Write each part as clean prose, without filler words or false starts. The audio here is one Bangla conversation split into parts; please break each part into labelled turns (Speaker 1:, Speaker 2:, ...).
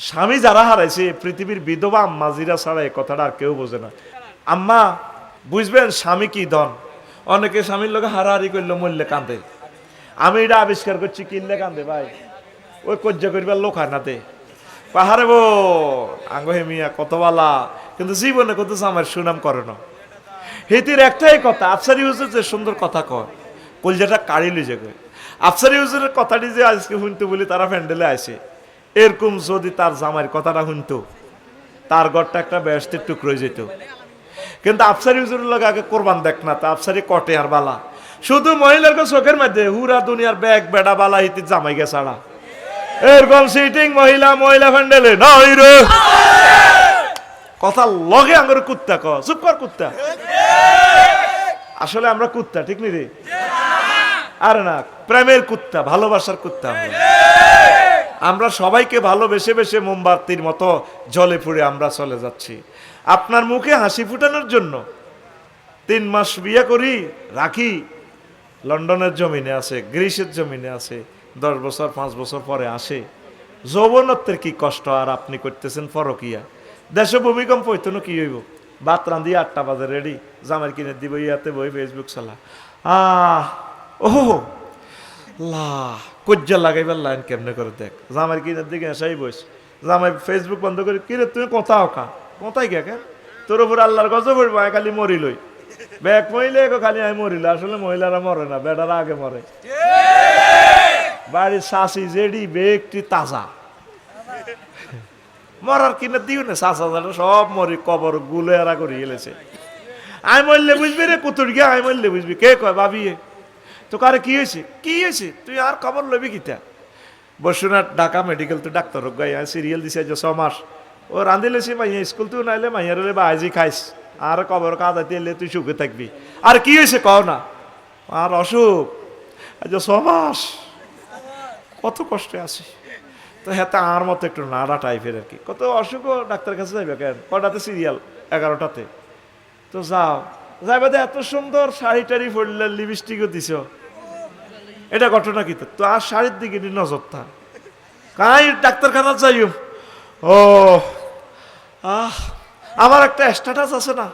Speaker 1: স্বামী যারা হারাইছে পৃথিবীর বিধবা আম্মাজিরা ছাড়া এই কথাটা আর কেউ বোঝে না। আম্মা বুঝবেন স্বামী কি ধন। অনেকে স্বামীর লোকে হারাহারি করলে মরলে কাঁদে। আমি এটা আবিষ্কার করছি কিনলে কাঁদে ভাই, ওই কজ্জ করিবার লোক হয় না দে পাহাড়ে বো আঙ্গ হেমিয়া কত বালা, কিন্তু জীবনে কত আমার সুনাম করে না। হিতির একটাই কথা, আফসারি হুজুর যে সুন্দর কথা কয় কলজাটা কাড়ি লিজে কয়। আফসারি হুজুরের কথাটি যে আজকে শুনতে বলি তারা প্যান্ডেলে আসে, এরকম যদি তার জামাইয়ের কথাটা শুনতো তার ঘরটা একটা বেহেশতের টুকরো হয়ে যেত। কিন্তু আফসারি হুজুরের লোক আগে কোরবান দেখ না, তা আফসারি কটে আর বালা শুধু মহিলার চোখের মধ্যে হুরা দুনিয়ার ব্যাগ বেড়া বালা হিতির জামাই গে ছাড়া এরকম সিটিং মহিলা মহিলা প্যান্ডেলে নাই রে কথা লগে আঙ্গুর কুত্তা ক চুপ কর কুত্তা। আসলে আমরা কুত্তা ঠিক নি রে? আরে না, প্রেমের কুত্তা, ভালোবাসার কুত্তা। আমরা সবাইকে ভালোবেসে বেসে মোমবাতির মতো জলে পুড়ে আমরা চলে যাচ্ছি। আপনার মুখে হাসি ফুটানোর জন্য 3 মাস বিয়ে করি রাখি, লন্ডনের জমিনে আছে, গ্রিসের জমিনে আছে, 10 বছর 5 বছর পরে আসে। যৌবনত্বের কি কষ্ট, আর আপনি করতেছেন পরকিয়া। দেশে ভূমিকম্প হইতো না কি হইব, ভাত রান্ধি 8টা বাজে রেডি, জামাই কিনে দিব, ইয়াতে বই ফেসবুক চালা। ওহো লা কজ্জা লাগাইবার লাইন কেমনে করে দেখ, জামাই কিনের দিকে এসাই বইস, জামাই ফেসবুক বন্ধ করে কিরে তুমি কোথাও কা কোথায় গে কেন তোর উপর আল্লাহর গজব পড়বো, আমি খালি মরিলই ব্যাগ মহিলা খালি আমি মরিল। আসলে মহিলারা মরে না, বেটারা আগে মরে। বাড়ির শাশি জেডি বেগটি তাজা, মরার কিনে দিও না, শাসা সব মরি কবর গুলে এরা করে এলেছে। আমি মরলে বুঝবি রে কুতুর গিয়া, আমি মরলে বুঝবি। কে কয় ভাবি তো কারে কি হয়েছে, কি হয়েছে তুই আর খবর লবি কিতা। বসুনাথ ঢাকা মেডিকেল তো ডাক্তার গাই সিরিয়াল দিছে 6 মাস ও রাঁধিলেছি মাইয়া স্কুল তুই নাইলে মাইয়ার বা আইজি খাইস আর কবর কাদাতে এলে তুই সুখে থাকবি। আর কি হয়েছে কও না, আর অসুখ 6 মাস কত কষ্টে আছি। তো হ্যাঁ আর মতো একটু নাড়া টাইপের আর কি, কত অসুখও ডাক্তার কাছে যাইবে কেন, কটাতে সিরিয়াল 11টাতে। তো যাও যাইবে, এত সুন্দর শাড়ি টাড়ি পরলে লিপস্টিকও দিছ, এটা ঘটনা কি? তো আর শাড়ির দিকে নজর থাক, কাই ডাক্তারখানা যাইও। ও আমার একটা স্ট্যাটাস আছে না,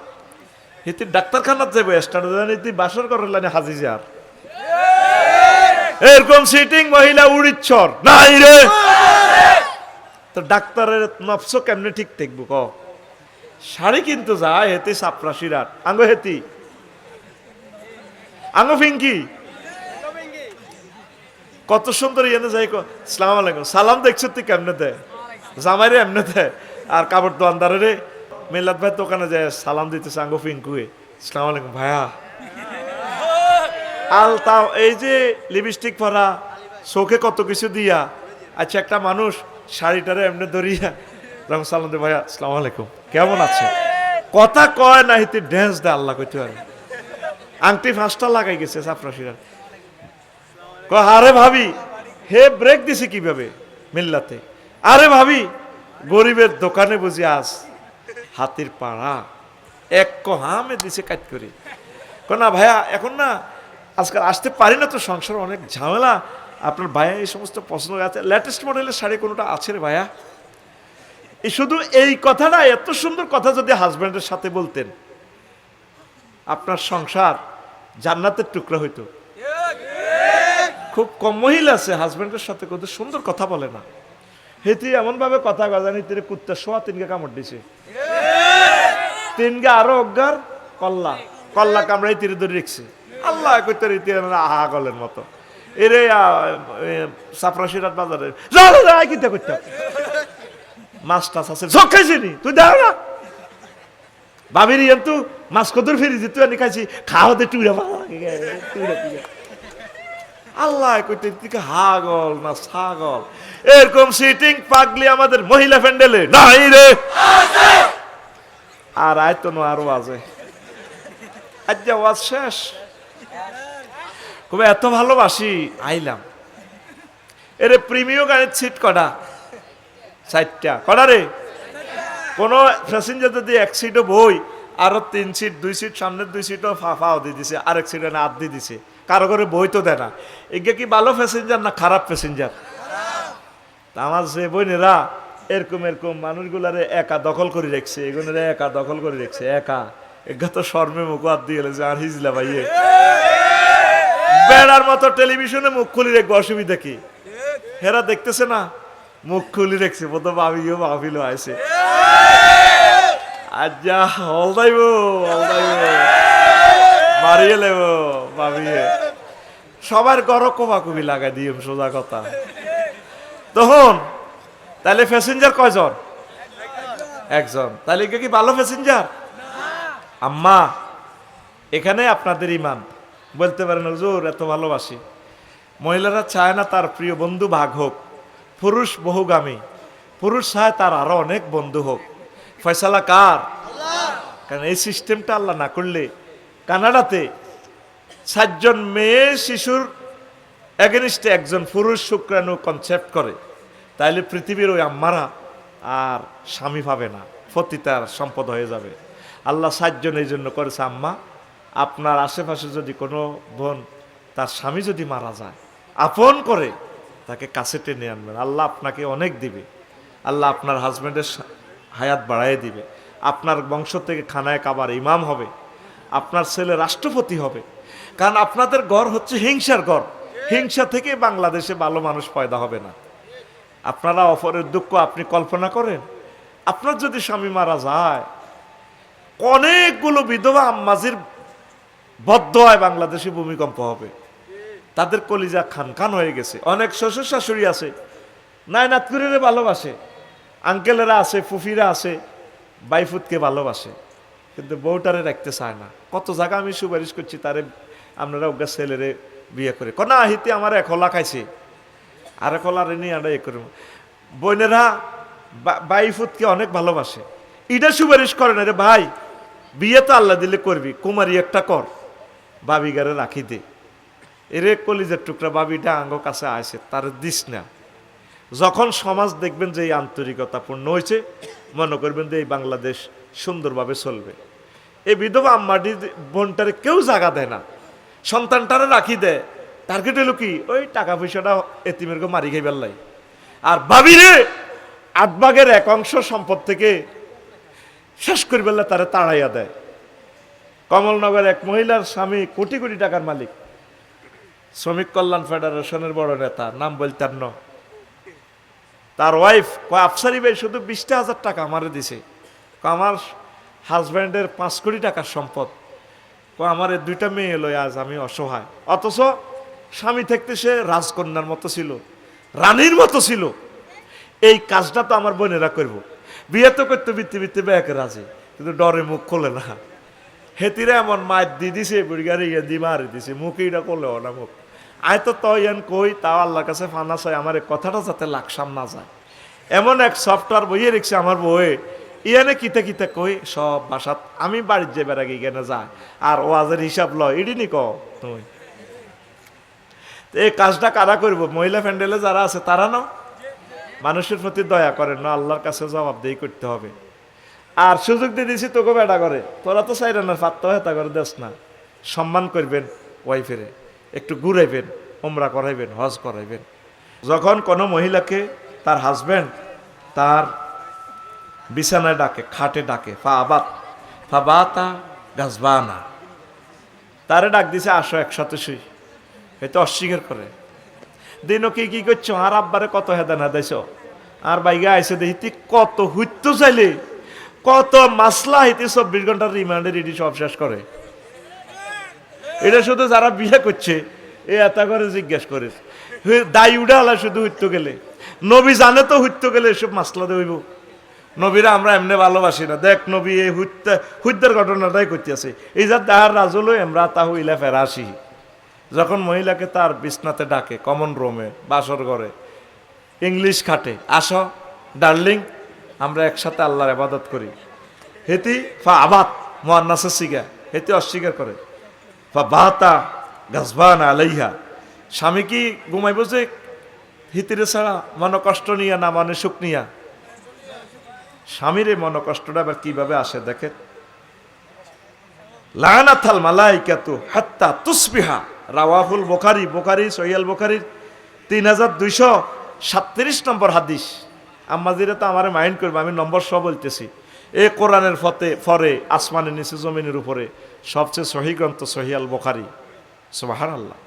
Speaker 1: এতে ডাক্তারখানার যাবো স্ট্যাটাস বাসর করার লাইনে হাজি যার এরকম সিটিং মহিলা উড়িচ্ছর নাই রে। তো ডাক্তারের নফস কেমনে ঠিক থাকবো ক? শাড়ি কিন্তু যায় হেতে সাপরাশি রাত আঙ্গ হেতি আঙ্গ ফিঙ্কি কত সুন্দর ইয়ে যাই সালাম আলাইকুম, সালাম দেখছো তুই কেমনে দেয়, জামাইরে এমনে দেয়। আর কাপড় দোয়ানদারে রে মিলাদ ভাই দোকানে যায় সালাম দিতেছে আঙ্গ ফিঙ্কুয়ে, সালাম আলাইকুম ভাইয়া। আলতা এই যে লিপস্টিক পরা, চোখে কত কিছু দিয়া, আচ্ছা একটা মানুষ শাড়িটারে এমনি ধরিয়া রকম সালাম দে, ভাইয়া আসসালামু আলাইকুম কেমন আছে, কথা কয় না হিতে ড্যান্স দেয় আল্লাহ কইতে পারে। আংটি 5টা লাগাই গেছে সাপরাশিরা, আরে ভাবি হে ব্রেক দিছে কিভাবে মিল্লাতে, আরে ভাবি গরিবের দোকানে বুঝি আস হাতির পাড়া এক হামে দিছে কাট করে। না ভাইয়া এখন না আজকাল আসতে পারি না তো, সংসার অনেক ঝামেলা, আপনার ভাইয়া এই সমস্ত পছন্দ আছে, লেটেস্ট মডেলের শাড়ি কোনোটা আছে রে ভাইয়া। শুধু এই কথাটা, এত সুন্দর কথা যদি হাজব্যান্ডের সাথে বলতেন, আপনার সংসার জান্নাতের টুকরা হইতো। খুব কম মহিলা আছে হাজব্যান্ডের সাথে কত সুন্দর কথা বলে না, হেতি এমন ভাবে কথা গজানি তিনি কুত্তা শোয়া 3গে কামড় দিছে, 3গে আরো অজ্ঞার কল্লা কল্লা কামড়াই তীরে ধরে রেখছে। আল্লাহ কইতে রীতি আহা গলের মতো এরে সাপরাশিরাত বাজারে কিনতে করতাম মাছ টাছ আছে সব খাইছি নি তুই দেখ না ভাবির কিন্তু মাছ কদর ফিরিছি তুই আনি খাইছি খাওয়াতে টুইরা আল্লাহ কইতে দিকে হাগল না ছাগল। এরকম সিটিং পাগলি আমাদের মহিলা প্যান্ডেলে নাই রে, আর আয়তো না আরো আছে। আজ ওয়াজ শেষ, খুব এত ভালোবাসি আইলাম। এরে প্রিমিয় গাড়ির সিট কটা, 4টা কটা রে। কোন প্যাসেঞ্জার যদি 1 সিটও বই, আরো 3 সিট 2 সিট সামনের 2 সিটও ফাও দিয়ে দিছে, আরেক সিটে না আদ দিয়ে দিছে, কারো করে বই তো দেয় না। এগে কি ভালো প্যাসেঞ্জার না খারাপ প্যাসেঞ্জার? আমার যে বোনেরা এরকম এরকম মানুষগুলারে একা দখল করে রাখছে, এগুলোরে একা দখল করে রাখছে, একা এগা তো শর্মে মুখ হাত দিয়ে গেছে আর হিজলা ভাইয়ে বেড়ার মতো টেলিভিশনে মুখ খুলি রাখবো, অসুবিধা কি? হেরা দেখতেছে না, মুখ খুলি রাখছে, বোধ ভাবিও ভাবিল আছে আজ্জা হলদাইব মারিয়ে লেব ভাবিয়ে সবার গড় কোবাকুবি লাগাই দিয়ে সোজা কথা। তখন তাহলে প্যাসেঞ্জার কয়জন? একজন। তাহলে কি ভালো প্যাসেঞ্জার? আম্মা এখানে আপনাদের ইমান বলতে পারেন হুজুর এত ভালোবাসি। মহিলারা চায় না তার প্রিয় বন্ধু ভাগ হোক, পুরুষ বহুগামী, পুরুষ চায় তার আরো অনেক বন্ধু হোক। ফয়সালা কার? কারণ এই সিস্টেমটা আল্লাহ না করলে কানাডাতে 7 জন মেয়ে শিশুর এগেনিস্টে একজন পুরুষ শুক্রাণু কনসেপ্ট করে, তাইলে পৃথিবীর ওই আম্মারা আর স্বামী পাবে না, পতিতার সম্পদ হয়ে যাবে। আল্লাহ 7 জন এই জন্য করেছে, আম্মা আপনার আশেপাশে যদি কোনো বোন তার স্বামী যদি মারা যায় আপন করে তাকে কাছে টেনে আনবেন, আল্লাহ আপনাকে অনেক দিবে, আল্লাহ আপনার হাজব্যান্ডের হায়াত বাড়াই দিবে, আপনার বংশ থেকে খানায় কাবার ইমাম হবে, আপনার ছেলে রাষ্ট্রপতি হবে। কারণ আপনাদের ঘর হচ্ছে হিংসার ঘর, হিংসা থেকে বাংলাদেশে ভালো মানুষ পয়দা হবে না। আপনারা অপরের দুঃখ আপনি কল্পনা করেন, আপনার যদি স্বামী মারা যায় অনেকগুলো বিধবা আম্মাজির বদ্ধয় বাংলাদেশে ভূমিকম্প হবে, তাদের কলিজা খান খান হয়ে গেছে। অনেক শ্বশুর শাশুড়ি আছে নাতকুরিরে ভালোবাসে, আঙ্কেলেরা আছে, ফুফিরা আছে, বাইফুতকে ভালোবাসে, কিন্তু বউটারে রাখতে চায় না। কত জায়গা আমি সুপারিশ করছি তারে আপনারা ওগা ছেলেরে বিয়ে করে না হিতে আমার একলা খাইছে আর একলা রেনি আমরা এ করব। বোনেরা বাইফুতকে অনেক ভালোবাসে, এটা সুপারিশ করে না রে ভাই বিয়ে তো আল্লাহ দিলে করবি, কুমারী একটা কর, বাবিগারে রাখি দে, এরে কলিজের টুকরা বাবিটা আঙ্গ কাছে আসে তার দিস না। যখন সমাজ দেখবেন যে এই আন্তরিকতাপূর্ণ হয়েছে, মনে করবেন যে এই বাংলাদেশ সুন্দরভাবে চলবে। এই বিধবা আম্মাটি বোনটারে কেউ জায়গা দেয় না, সন্তানটারে রাখি দেয়, টার্গেট হলো কি ওই টাকা পয়সাটা এতিমের গো মারি খাইবার লাই। আর ভাবিরে 8 ভাগের 1 অংশ সম্পদ থেকে শেষ করিবার তারা তাড়াইয়া দেয়। কমলনগর এক মহিলার স্বামী কোটি কোটি টাকার মালিক, শ্রমিক কল্যাণ ফেডারেশনের বড় নেতা, নাম বলতেন না। তার ওয়াইফ আফসারি ভাই শুধু 20,000 টাকা আমারে দিছে, আমার হাজব্যান্ডের 5 কোটি টাকার সম্পদ, আমার 2টা মেয়ে এলো, আজ আমি অসহায়। অথচ স্বামী থাকতে সে রাজকন্যার মতো ছিল, রানীর মতো ছিল। এই কাজটা তো আমার বোনেরা করবো, বিয়ে তো করতে বৃত্তি বৃত্তি ব্যাকে রাজি, কিন্তু ডরে মুখ খোলে না। হেতিরা এমন মায়ের দি দিছে, বুড়িগারে ইয়ে দি মারি দিছে, মুখে এটা করলে না মুখ। আয় তো তখন কই তাও আল্লাহর কাছে ফানা চাই আমার এই কথাটা যাতে লাকসাম না যায়। এমন এক সফটওয়্যার বইয়ে রেখেছে আমার বইয়ে, ইয়ানে কিতে কিতে কই সব বাসাত আমি বাড়ির যে বেড়া গিয়ে যায় আর ওয়াজের হিসাব লয় ইডিনি ক তুমি। এই কাজটা কারা করব? মহিলা প্যান্ডেলে যারা আছে তারা না, মানুষের প্রতি দয়া করেন না, আল্লাহর কাছে জবাবদেহি করতে হবে। আর সুযোগ দিয়ে দিয়েছি তোকে বেটা করে, তোরা তো চাই না ফাত্তা হেতা করে দেস না। সম্মান করবেন ওয়াইফেরে, একটু ঘুরাইবেন, ওমরা করাইবেন, হজ করাইবেন। যখন কোনো মহিলাকে তার হাজব্যান্ড তার বিছানায় ডাকে, খাটে ডাকে, ফা বাতা গাছবানা, তারে ডাক দিছে আসো একসাথে শুই, হয়তো অস্বীকার করে। দিনও কি করছো আর আব্বারে কত হেদান হেদাইছ, আর বাইগা আইসে দেখি কত হুইতো চাইলে কত মাসলা হইতে 24 ঘন্টার রিমান্ডে রেডি সব শেষ করে। এটা শুধু যারা বিয়ে করছে এ এত করে জিজ্ঞেস করে দায়ী উঠে আলা শুধু হুইতো গেলে, নবী জানে তো হুইতো গেলে এসব মাসলা দেব। নবীরা আমরা এমনি ভালোবাসি না, দেখ নবী এই হুইতের ঘটনাটাই করতেছে। এই যা তাহার রাজল আমরা তা হইলা ফেরাসি। যখন মহিলাকে তার বিছনাতে ডাকে, কমন রুমে বাসর ঘরে ইংলিশ খাটে, আসো ডার্লিং আমরা একসাথে আল্লাহর ইবাদত করি, হেতি ফা আবাত মুআন্নাসে সিগা, হেতি অস্বীকার করে। ফা বাতা গাছবান আলাইহা, স্বামী কি ঘুমাইব যে হিতিরে ছাড়া মনে কষ্ট নিয়া না মানে সুখ নিয়া? স্বামীর এই মনে কষ্টটা আবার কিভাবে আসে দেখেন। লানাতাল মালাইকাতু হাত্তা তুসবিহা, রাওয়াহুল বুখারী, বুখারী সহিহ বুখারীর 3237 নম্বর হাদিস। আম্মাজিরা তো আমারে মাইন্ড করবে, আমি নম্বর সহ বলতেছি। এ কোরআনের ফরে আসমানের নিচে জমিনের উপরে সবচেয়ে সহি গ্রন্থ সহি আল বুখারী। সুবহানাল্লাহ।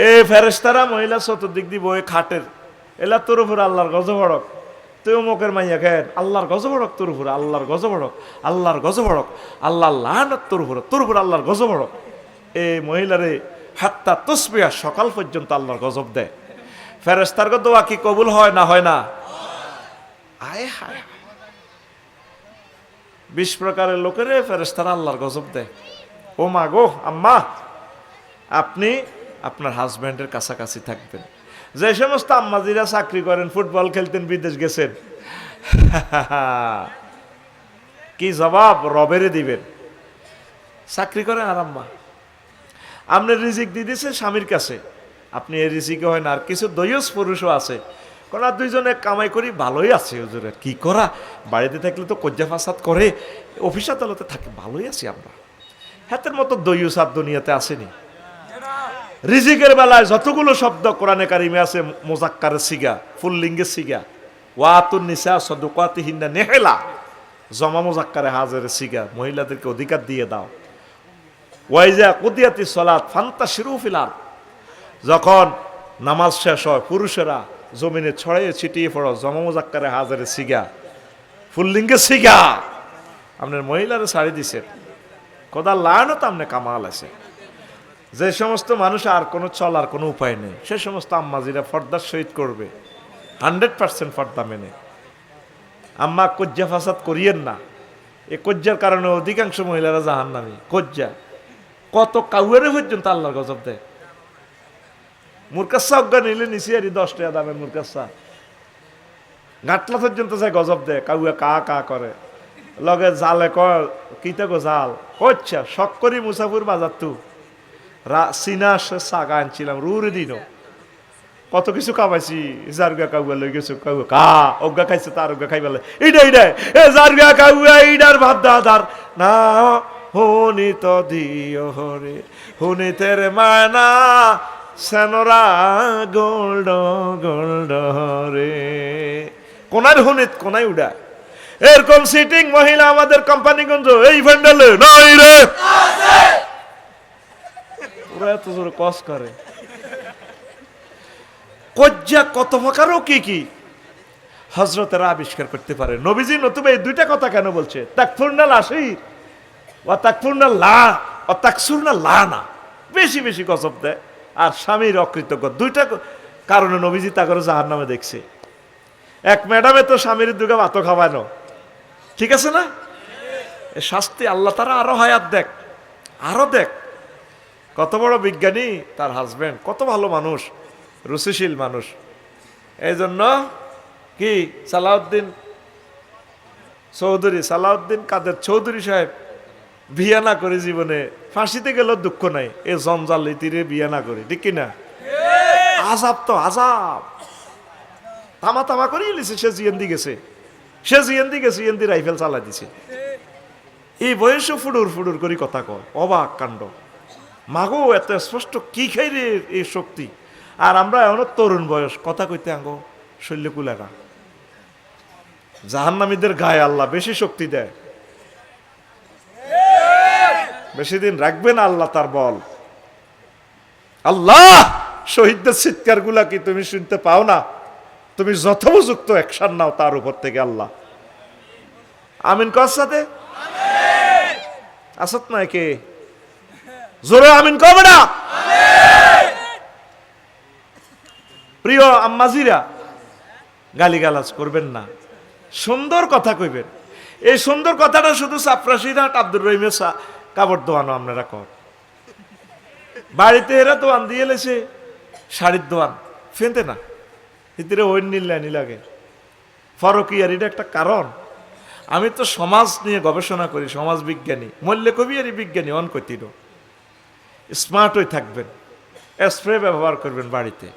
Speaker 1: এই ফেরেশতারা মহিলা চতুর্দিক দিয়ে বয়ে খাটের, এলা তোর উপর আল্লাহর গজব হড়ক, তুই মুখের মাইয়া খেন, আল্লাহর গজব হড়ক তোর উপর, আল্লাহর গজব হড়ক, আল্লাহর গজব হড়ক, আল্লাহ লানত তোর উপর আল্লাহর গজব হড়ক। এই মহিলারে হাত্তা তসবিয়া সকাল পর্যন্ত আল্লাহর গজব দেয়। ফেরেশতার দোয়া কি কবুল হয় না হয় না? আয় হায়, 20 প্রকারের লোকের ফেরেশতারা আল্লাহর গজব দেয়। ও মা গো, আম্মা, আপনি আপনার হাজব্যান্ডের কাছাকাছি থাকবেন। যে সমস্ত আম্মাজিরা চাকরি করেন, ফুটবল খেলতেন, বিদেশ গেছেন, কি জবাব রবেরে দিবেন? চাকরি করেন আর আম্মা আপনি রিজিক দিয়ে দিয়েছে স্বামীর কাছে, আপনি এই রিজিকে হয় না। আর কিছু দয়স পুরুষও আছে, কারণ আর দুইজনে কামাই করি, ভালোই আছে হুজুরের কি করা, বাড়িতে থাকলে তো কজ্জা ফাসাদ করে, অফিস আদালতে থাকে, ভালোই আছি আমরা। হাতের মতো দয়ুস আর দুনিয়াতে আসেনি। রিজিকের বেলায় যতগুলো শব্দ কোরআনে কারিমে আছে, মোজাক্কারের সিগা, ফুল্লিঙ্গের সিগা, ওয়াতুন নিসা সাদুকাতিহিন্না নেহেলা, জমা মোজাক্কারে হাজারের সিগা, মহিলাদেরকে অধিকার দিয়ে দাও। ওয়াইজা কুদিয়াতি সলাত ফান্তাশিরু ফিল আরদ, যখন নামাজ শেষ হয় পুরুষেরা জমিনে ছড়িয়ে ছিটিয়ে পড়ো, জমা মোজাক্কারে হাজারের সিগা, ফুল্লিঙ্গের সিগা, আপনার মহিলারা ছাড়ি দিছে, কোদা লায়নত আমনে কামাল আছে। যে সমস্ত মানুষ আর কোনো চলার কোনো উপায় নেই, সে সমস্ত আম্মাজিরা ফর্দার সহিত করবে 100% ফর্দা মেনে। আম্মা কজ্জা ফাসাদ করিয়েন না, এ কজ্জার কারণে অধিকাংশ মহিলারা জাহান্নামী। কজ্জা কত কাউয়ারে পর্যন্ত আল্লাহর গজব দেয়। মুরকাসা অজ্ঞা নিলে নিচে আর 10 টাকা দামের মুরকাসা গাটলা পর্যন্ত যায় গজব দেয়, কাউয়া কা কা করে, লগে জালে কিতে গো জাল কচ্ছা শখ করি মুসাফুর বাজার তু সিনা সাগা আনছিলাম রুরে দিন, কত কিছু কামাইছি, জারগা কাউয়া লই গেছো, কাউয়া কা অজ্ঞা খাইছে, তার অজ্ঞা খাইবালে এইটা এ জারগা কাউয়া এইটার ভাব দাদার না হুনি তো দিও হরে হুনি তেরে মানা সেনরা গোল্ড গোল্ড রে, কোনার হুনিত কোনায় উড়া। এরকম সিটিং মহিলা আমাদের কোম্পানিগঞ্জ এই ভেন্ডালে নাই রে, ওরা এত জোরে কস করে। কজ্জা কত প্রকারও কি কি হযরতেরা আবিষ্কার করতে পারে। নবীজি নতুবা এই দুইটা কথা কেন বলছে? তাকফুরনাল আশির ওয়া তাকফুরনাল লা ওয়া তাকসুরনাল লানা, বেশি বেশি গজব দেয় আর স্বামীর অকৃতজ্ঞ, দুইটা কারণে নবীজি তাকে জাহান্নামে দেখছে। এক ম্যাডামে তো স্বামীর দুগা ভাত খাওয়ানো, ঠিক আছে না? এই শাস্তি আল্লাহ তারা আরো হায়াত দেখ, আরো দেখ। কত বড় বিজ্ঞানী তার হাজবেন্ড, কত ভালো মানুষ, রুচিশীল মানুষ। এই জন্য কি সালাউদ্দিন কাদের চৌধুরী সাহেব বিয়া না করে জীবনে ফাঁসিতে গেল দুঃখ নাই, এ জঞ্জাল তীরে বিয়া না করে, ঠিক কিনা? আজাব তো আজাব, তামা তামা করে লিছে, সে জিয়েন্দি গেছে, ইয়েন্দি রাইফেল চালাই দিছে। এই বয়সে ফুডুর ফুডুর করে কথা কয়, অবাক কাণ্ড। মাগো এত স্পষ্ট কি খাই রে এই শক্তি, আর আমরা এমন তরুণ বয়স, কথা কইতে আঙ্গো শৈল্য কুলাগা। জাহান্নামীদের গায়ে আল্লাহ বেশি শক্তি দেয়, বেশি দিন রাখবে না আল্লাহ তার বল। আল্লাহ শহীদদের চিৎকার গুলা কি তুমি শুনতে পাও না? তুমি যথোপযুক্ত অ্যাকশন নাও তার উপর থেকে আল্লাহ। আমিন কর সাথে আসত না কে জোরে আমিন কবে না? প্রিয় আম্মাজিরা, গালিগালাজ করবেন না, সুন্দর কথা কইবেন। এই সুন্দর কথাটা শুধু চাপরাশিরাট আব্দুর রহিমের কাপড় দোয়ানো আপনারা কর, বাড়িতে এরা দোয়ান দিয়ে লেছে, শাড়ির দোয়ান ফেনতে না, ভিতরে ওই নীলানি লাগে ফরকিয়ার, এটা একটা কারণ। আমি তো সমাজ নিয়ে গবেষণা করি, সমাজ বিজ্ঞানী, মল্লে কবিয়ারি বিজ্ঞানী, অন কইতির স্মার্ট হয়ে থাকবেন, স্প্রে ব্যবহার করবেন, বাড়িতে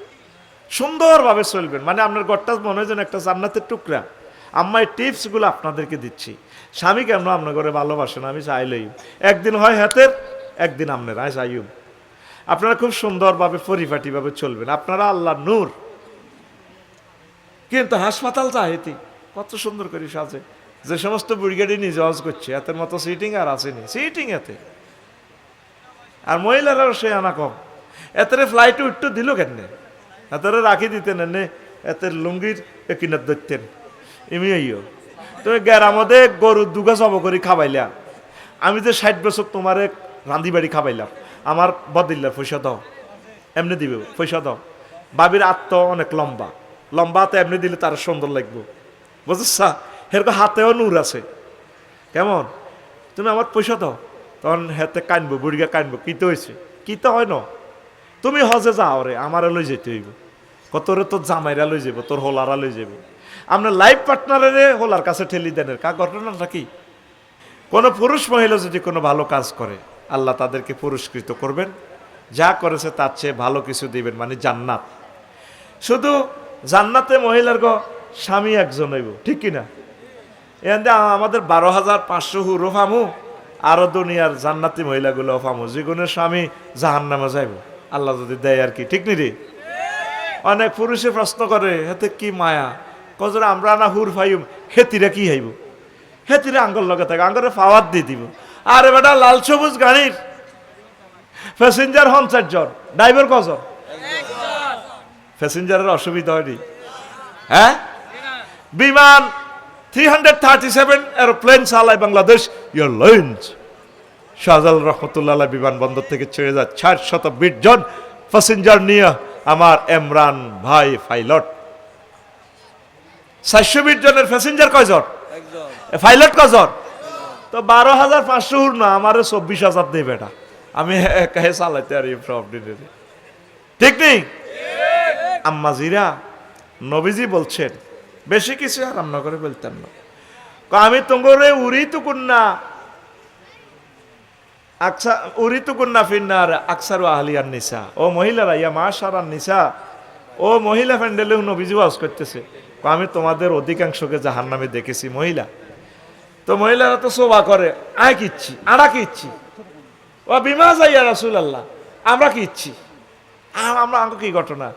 Speaker 1: সুন্দরভাবে চলবেন, মানে আপনার ঘরটা মনে হয় যেন একটা জান্নাতের টুকরা। আম্মা এই টিপসগুলো আপনাদেরকে দিচ্ছি। স্বামী কেন আপনার ঘরে ভালোবাসেন আমি চাইলেই, একদিন হয় হাতের, একদিন আপনার আয় চাইব। আপনারা খুব সুন্দরভাবে পরিপাটিভাবে চলবেন, আপনারা আল্লাহর নূর। কিন্তু হাসপাতাল চাইতি কত সুন্দর করে সাজে, যে সমস্ত ব্রিগেডে নিজে হজ করছে এতের মতো সিটিং আর আসেনি, সিটিং এতে। আর মহিলারাও সে আনা কম, এতের ফ্লাইটে উঠতে দিল কেন, এতের রাখি দিতেন এনে, এতের লুঙ্গির কিনার ধরতেন এমনিও। তুমি গ্যারামদে গরু দুগা জব করে খাবাইলা, আমি যে 60 বছর তোমার রান্ধি বাড়ি খাবাইলাম, আমার বদিল্লার পয়সা দাও, এমনি দিবে পয়সা দাও। বাবির আত্ম অনেক লম্বা, লম্বা হাতে এমনি দিলে তার সুন্দর লাগবে, বুঝছা? এরকম হাতেও নূর আছে, কেমন তুমি আমার পয়সা দাও, তখন হাতে কানবো, বুড়িগা কানবো, কিতে হয়েছে, কিতে হয় না, তুমি হজে যাও রে, আমারে লই যেতে হইব, কতরে তোর জামাইরা লই যাব, তোর হোলারা লই যাব। আপনার লাইফ পার্টনারে হোলার কাছে ঠেলি দেন, কা ঘটনাটা কি? কোনো পুরুষ মহিলা যদি কোনো ভালো কাজ করে আল্লাহ তাদেরকে পুরস্কৃত করবেন, যা করেছে তার চেয়ে ভালো কিছু দিবেন, মানে জান্নাত। শুধু জান্নাতে মহিলার স্বামী একজন হইব, ঠিক কিনা? এখানে আমাদের 12,500 হুরো ফামু, আরো দুনিয়ার জান্নাতি মহিলাগুলো ফামু, যেগুলোর স্বামী জাহান্নামে যাইব আল্লাহ যদি দেয় আর কি, ঠিক নি রে? অনেক পুরুষে প্রশ্ন করে হেতে কি মায়া, কজরে আমরা না হুর ফাইম, হেতিরা কি হইব, হেতিরা আঙ্গল লগে থাকে, আঙ্গরে পাওয়ার দিয়ে দিব। আরে বেটা লাল সবুজ গাড়ির প্যাসেঞ্জার হন 4 জন, ড্রাইভার কজন? প্যাসেঞ্জারের অসুবিধা হয়নি? হ্যাঁ, বিমান 337 এরোপ্লেন চালায় বাংলাদেশ এয়ারলাইন্স। শাহজালাল রহমতুল্লাহ বিমানবন্দর থেকে ছেড়ে যায় 420 জন প্যাসেঞ্জার নিয়ে আমার ইমরান ভাই পাইলট। 420 জনের প্যাসেঞ্জার কয়জন? পাইলট কজন? তো 12,500 হুর না, আমারে 24,000 দেবে বেটা, আমি একাই চালাইতে আর ঠিক নেই। আম্মাজিরা, নবীজি বলছেন বেশি কিছু হারাম না করে বলতেন না, আমি তোমরে উড়িতু কুন্না আকসা উড়িতু কুন্না ফিন্নার আকসারু আহলিয়ান নিসা। ও মহিলারা, ইয়া মাশারান নিসা, ও মহিলা প্যান্ডেলেও নবীজি ওয়াজ করতেছে, আমি তোমাদের অধিকাংশকে জাহান্নামে দেখেছি মহিলা। তো মহিলারা তো শোভা করে, আয় কি ইচ্ছি, আড়া কি ইচ্ছি, ও বিমা যাইয়া রাসূলুল্লাহ, আমরা কি ইচ্ছি, আমরা আঙ্ক কি ঘটনা,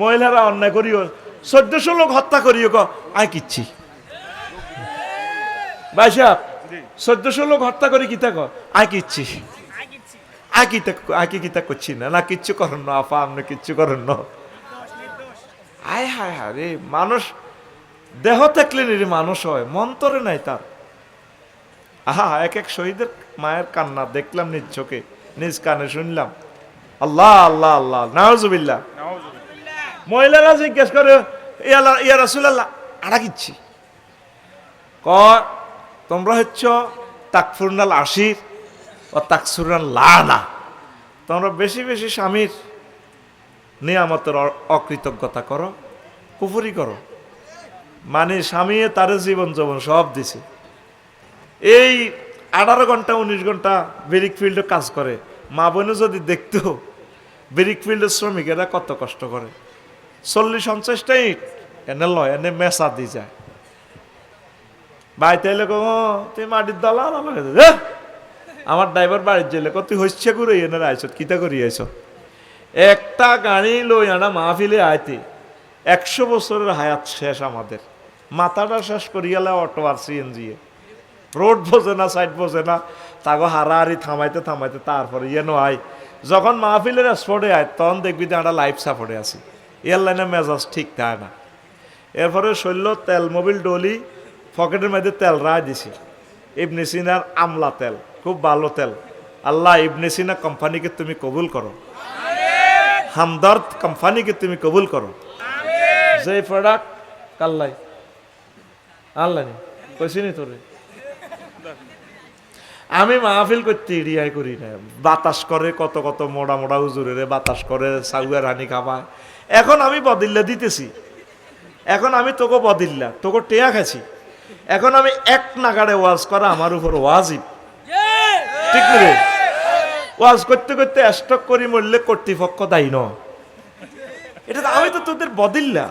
Speaker 1: মহিলারা অন্যায় করিও, 1400 লোক হত্যা করিও, আয় কিচ্ছি ভাই সাহেব, 1400 লোক হত্যা করি কিতা ক, আয় কিচ্ছি, আয় কি কিতা করছি না, না কিচ্ছু করেন না আপা, আপনি কিচ্ছু করেন না। আয় হায় হায় রে, মানুষ দেহ থাকলে রে মানুষ হয়, মন্তরে নাই তার। আহা, এক এক শহীদের মায়ের কান্না দেখলাম নিজ চোখে, নিজ কানে শুনলাম। আল্লাহ আল্লাহ আল্লাহ, নাউজুবিল্লাহ। মহিলারা জিজ্ঞেস করে, ইয়া রাসূলুল্লাহ আড়া কিচ্ছি, ক তোমরা হচ্ছ তাকফুরনাল আশির ও তাকসুরনাল লানা, তোমরা বেশি বেশি স্বামীর নিয়ামতের অকৃতজ্ঞতা করো, কুফরি করো, মানে স্বামী তার জীবন যৌবন সব দিছে, এই 18 ঘন্টা 19 ঘন্টা ব্রিক ফিল্ডে কাজ করে, মা বোনও যদি দেখতো ব্রিক ফিল্ডের শ্রমিকেরা কত কষ্ট করে, 40-50টা ইট এনে লয়, এনে মেসা দিয়ে যায়, বাড়িতে এলে তুই মাটির দলা আমার ড্রাইভার বাড়ির জেলে তুই হচ্ছে করে এনে আইস, কিতা করি আইস, একটা গাড়ি লই আনা মাহফিলে আইতে 100 বছরের হায়াত শেষ আমাদের, মাথাটা শেষ করিয়ালে অটো আর সিএনজি, রোড বোঝে না, সাইড বোঝে না, তাকে হারাহারি থামাইতে থামাইতে তারপরে ইয়েনো আয়, যখন মাহফিলের স্পটে আয় তখন দেখবি যে আমরা লাইফ সাপোর্টে আছি, এয়ারলাইনে মেজাজ ঠিক থাকে না। এরপরে শৈল্য তেল মোবিল ডলি পকেটের মধ্যে তেল রায় দিছি, ইবনে সিনার আমলা তেল, খুব ভালো তেল। আল্লাহ ইবনে সিনা কোম্পানিকে তুমি কবুল করো, হামদর্দ কোম্পানিকে তুমি কবুল করো, যে প্রোডাক্ট কাল্লাই আল্লাহ কইছিনি তোরে, আমি মাহফিল করতে রিয়াই করি না, বাতাস করে কত কত মোড়া মোড়া হুজুরের বাতাস করে, সাউয়ার হানি খাবায়। এখন আমি বদিল্লা দিতেছি, এখন আমি তোকে বদিল্লা, তোকে টেয়া খাচ্ছি, এখন আমি এক নাগাড়ে ওয়াজ করা আমার উপর ওয়াজিব, ঠিক রে? ওয়াজ করতে করতে স্টক করি মরলে কর্তৃপক্ষ দায়ী ন, এটা আমি তো তোদের বদিল্লা,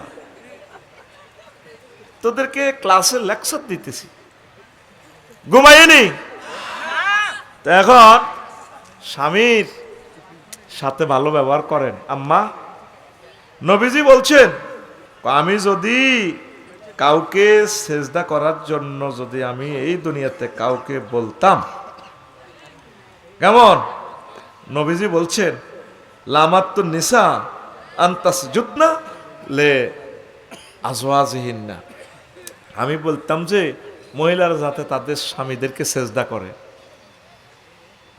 Speaker 1: তোদেরকে ক্লাসে লেকচার দিতেছি, ঘুমাইনি। তো এখন স্বামীর সাথে ভালো ব্যবহার করেন। আম্মা, নবীজি বলছেন আমি যদি কাউকে সেজদা করার জন্য যদি আমি এই দুনিয়াতে কাউকে বলতাম, কেমন? নবীজি বলছেন লামাত্তু নিসা আনতাসজুদনা লে আজওয়াজিহিন্না, আমি বলতাম যে মহিলারা যাতে তাদের স্বামীদেরকে সেজদা করে।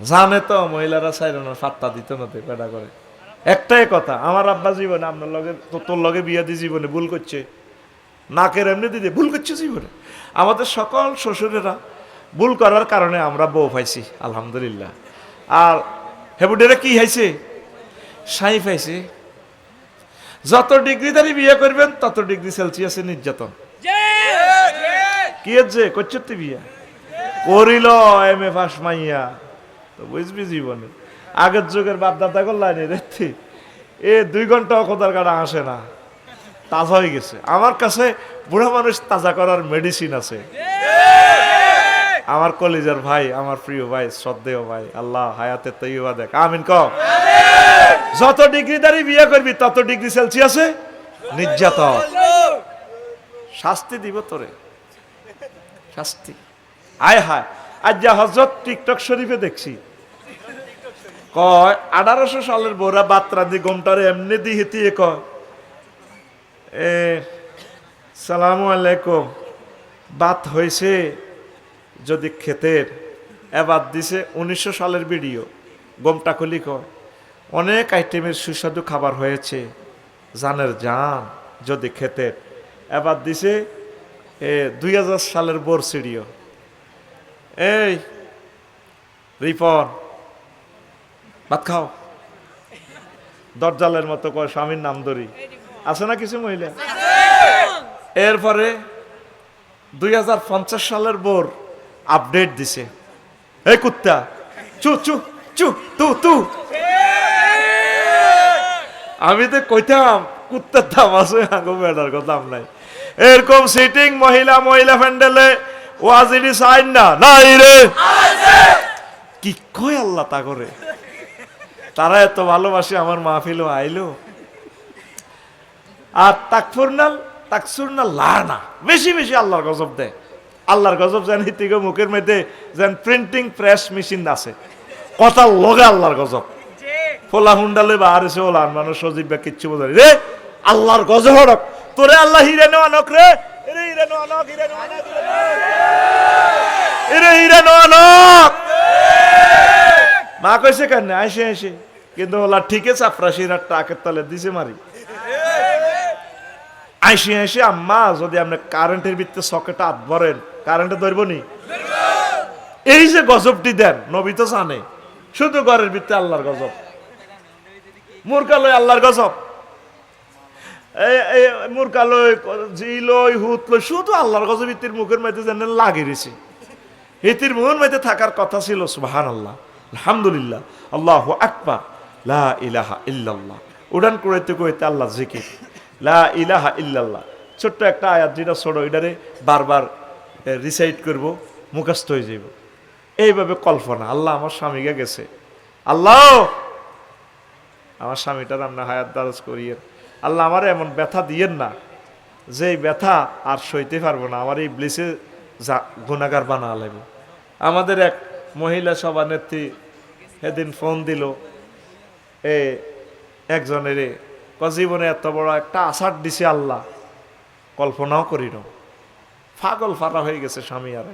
Speaker 1: জানে তো মহিলারা চাইল না, ফাত্তা দিত না, পেটা করে। একটাই কথা, আমার আব্বা জীবনে আপনার লগে তোর লগে বিয়া দিয়ে জীবনে ভুল করছে, নাকের এমনি দিদি ভুল করছে জীবনে। আমাদের সকল শ্বশুরেরা ভুল করার কারণে আমরা বউ পাইছি আলহামদুলিল্লাহ। আর হেবুডেরা কি হয়েছে? সাই পাইছে। যত ডিগ্রিদারি বিয়ে করবেন তত ডিগ্রি সেলসিয়াসে নির্যাতন। কি যে করছে তুই বিয়া করিল এম.এ পাস মাইয়া, তো বুঝবি জীবনে আগের যুগের বাপ দাদা করলাইনি দেখছি এ 2 ঘন্টা কোথার কাটা আসে না, তাজা হয়ে গেছে। আমার কাছে বুড়া মানুষ তাজা করার মেডিসিন আছে। আমার কলিজার ভাই, আমার প্রিয় ভাই, শ্রদ্ধেয় ভাই, আল্লাহ হায়াতে তৈবা দেখ, আমিন ক। যত ডিগ্রিদারি বিয়ে করবি তত ডিগ্রি সেলসিয়াসে নির্যাতন। শাস্তি দিব তোরে, শাস্তি। আয় হায়, আজ যা হযরত টিকটক শরীফে দেখছি, কয় 1800 সালের বোরা বাত্রা দি গমটারে এমনি দি হিতিয়ে কয় সালামু আলাইকুম, বাত হয়েছে যদি ক্ষেতের, এবার দিছে 1900 সালের ভিডিও, গমটা খুলি কয় অনেক আইটেমের সুস্বাদু খাবার হয়েছে জানের জান যদি ক্ষেতের, এবার দিছে 2000 সালের বোর সিডিও। এই রিপন ভাত খাও, দরজালের মতো কয় স্বামীর নাম ধরি, আছে না কিছু মহিলা। এরপরে 2050 সালের বোর আপডেট দিছে, এই কুত্তা চু চু চু তু তু। আমি তো কইতাম কুত্তার দাম আছে, আগো বেটার দাম নাই। এরকম সিটিং মহিলা মহিলা প্যান্ডেলে ওয়াজিরি সাইন না নাই রে, কি কয় আল্লাহ তা করে। তারা এত ভালোবাসে, আমার মাহফিলও আইলো। আর তাকসুরনাল লানা, বেশি বেশি আল্লাহর গজব দেয়। আল্লাহর গজব যেন হিতিকে মুখের মধ্যে যেন প্রিন্টিং প্রেস মেশিন আছে, কথা লগে আল্লাহর গজব। ফোলা হুন্ডালে বাহার এসে ওলান মানুষ সজীব বা কিচ্ছু বোঝা রে, আল্লাহর গজব হরক তোরে আল্লাহ হিরে নেওয়া নক রে, হিরে নেওয়া নক, হিরে নেওয়া নক, হিরে নেওয়া নক। মা কইছে কেন আইসে আইসে, কিন্তু ওলা ঠিক আছে আফরাশির আর টাকের তলে দিছে মারি। আইসে আইসে আম্মা যদি আপনি কারেন্টের ভিতরে সকেটে হাত ভরেন, কারেন্টে ধরবো নি? এই যে গজবটি দেন নবী তো জানে, শুধু ঘরের ভিতরে আল্লাহর গজব, মূর্খালয় আল্লাহর গজব, মূর্খালয় জিলয় হুতলয় শুধু আল্লাহর গজব ইতির মুখের মধ্যে যেন লাগিয়েছে। ইতির মুখের মধ্যে থাকার কথা ছিল সুবহানাল্লাহ, আলহামদুলিল্লাহ, আল্লাহু আকবার, লা ইলাহা ইল্লাল্লাহ। উড়ান কইতে কইতে আল্লাহ জিকির, লা ইলাহা ইল্লাল্লাহ। ছোট্ট একটা আয়াত যেটা ছোট, এটারে বারবার রিসাইট করব, মুখস্থ হয়ে যাইব। এইভাবে কল্পনা। আল্লাহ আমার স্বামীকে গেছে, আল্লাহ আমার স্বামীটার আমরা হায়াত দারাজ করিয়েন, আল্লাহ আমার এমন ব্যথা দিয়েন না যে ব্যথা আর সইতে পারবো না, আমার এই ব্লিসে গুনাহগার বানা লাগবে। আমাদের এক মহিলা সভানেত্রী সেদিন ফোন দিল একজনের, জীবনে এত বড় একটা আশার দিছে আল্লাহ, কল্পনাও করিল। পাগল ফাটা হয়ে গেছে স্বামী আর